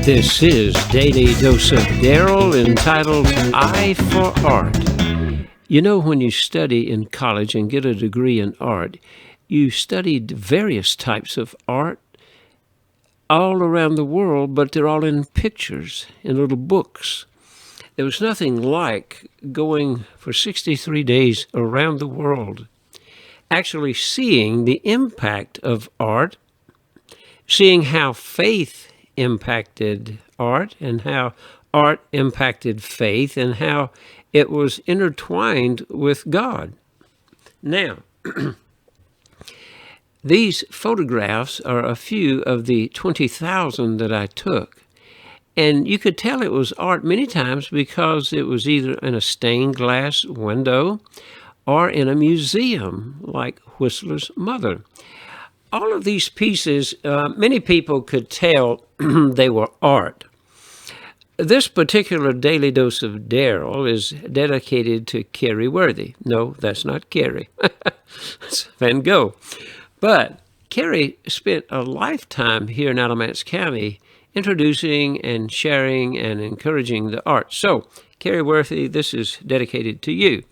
This is Daily Dose of Daryl, entitled Eye for Art. You know, when you study in college and get a degree in art, you studied various types of art all around the world, but they're all in pictures, in little books. There was nothing like going for 63 days around the world, actually seeing the impact of art, seeing how faith impacted art and how art impacted faith and how it was intertwined with God. Now, these photographs are a few of the 20,000 that I took. And you could tell it was art many times because it was either in a stained glass window or in a museum like Whistler's Mother. All of these pieces, many people could tell they were art. This particular Daily Dose of Daryl is dedicated to Kerry Worthy. No, that's not Kerry. It's Van Gogh. But Kerry spent a lifetime here in Alamance County introducing and sharing and encouraging the arts. So, Kerry Worthy, this is dedicated to you.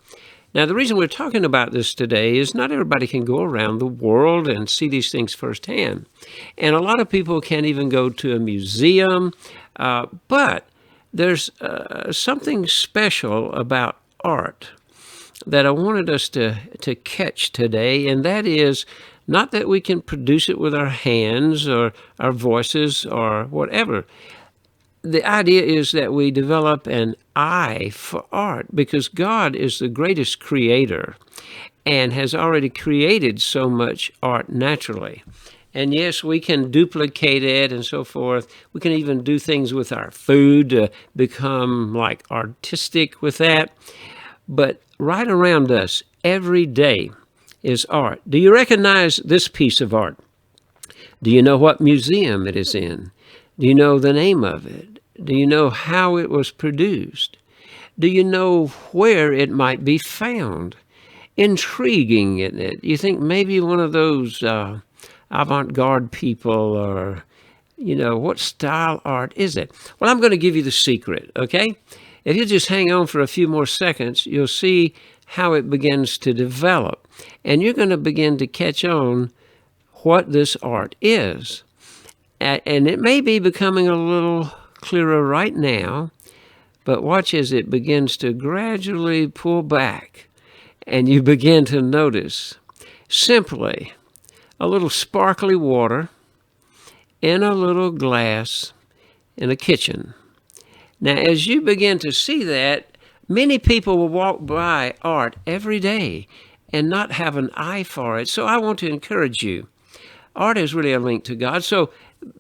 Now, the reason we're talking about this today is not everybody can go around the world and see these things firsthand. And a lot of people can't even go to a museum, but there's something special about art that I wanted us to catch today, and that is not that we can produce it with our hands or our voices or whatever. The idea is that we develop an eye for art because God is the greatest creator and has already created so much art naturally. And yes, we can duplicate it and so forth. We can even do things with our food to become like artistic with that. But right around us every day is art. Do you recognize this piece of art? Do you know what museum it is in? Do you know the name of it? Do you know how it was produced? Do you know where it might be found? Intriguing, isn't it? You think maybe one of those avant-garde people or, what style art is it? Well, I'm going to give you the secret, okay? If you just hang on for a few more seconds, you'll see how it begins to develop. And you're going to begin to catch on what this art is. And it may be becoming a little clearer right now, but watch as it begins to gradually pull back and you begin to notice simply a little sparkly water in a little glass in a kitchen. Now, as you begin to see that, many people will walk by art every day and not have an eye for it. So I want to encourage you. Art is really a link to God. So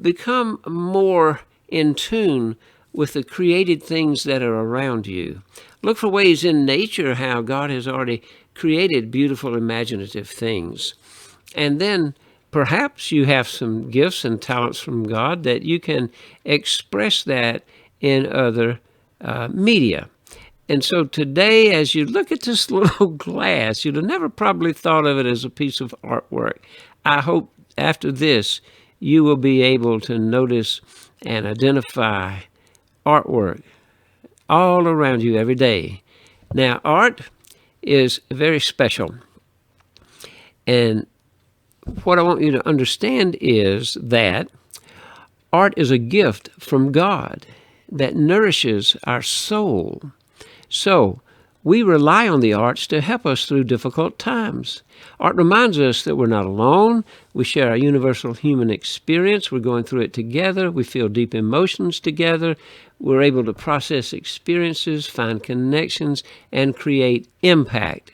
become more in tune with the created things that are around you. Look for ways in nature how God has already created beautiful, imaginative things. And then perhaps you have some gifts and talents from God that you can express that in other media. And so today, as you look at this little glass, you'd have never probably thought of it as a piece of artwork. I hope after this, you will be able to notice and identify artwork all around you every day. Now, art is very special. And what I want you to understand is that art is a gift from God that nourishes our soul. So, we rely on the arts to help us through difficult times. Art reminds us that we're not alone. We share our universal human experience. We're going through it together. We feel deep emotions together. We're able to process experiences, find connections, and create impact.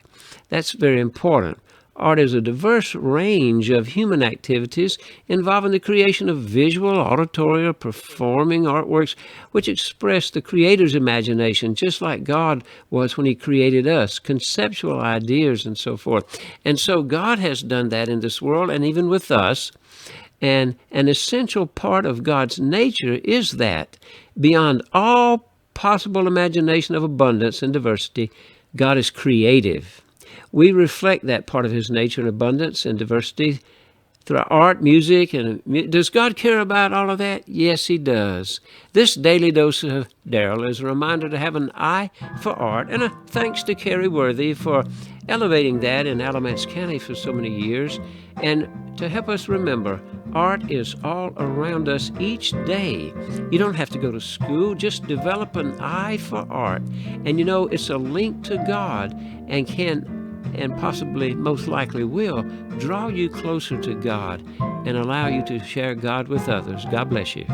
That's very important. Art is a diverse range of human activities involving the creation of visual, auditory, or performing artworks which express the Creator's imagination, just like God was when He created us, conceptual ideas and so forth. And so God has done that in this world and even with us. And an essential part of God's nature is that, beyond all possible imagination of abundance and diversity, God is creative. We reflect that part of His nature and abundance and diversity through art, music, and does God care about all of that? Yes, He does. This daily dose of Daryl is a reminder to have an eye for art, and a thanks to Kerry Worthy for elevating that in Alamance County for so many years, and to help us remember art is all around us each day. You don't have to go to school, just develop an eye for art. And it's a link to God and can and possibly most likely will draw you closer to God and allow you to share God with others. God bless you.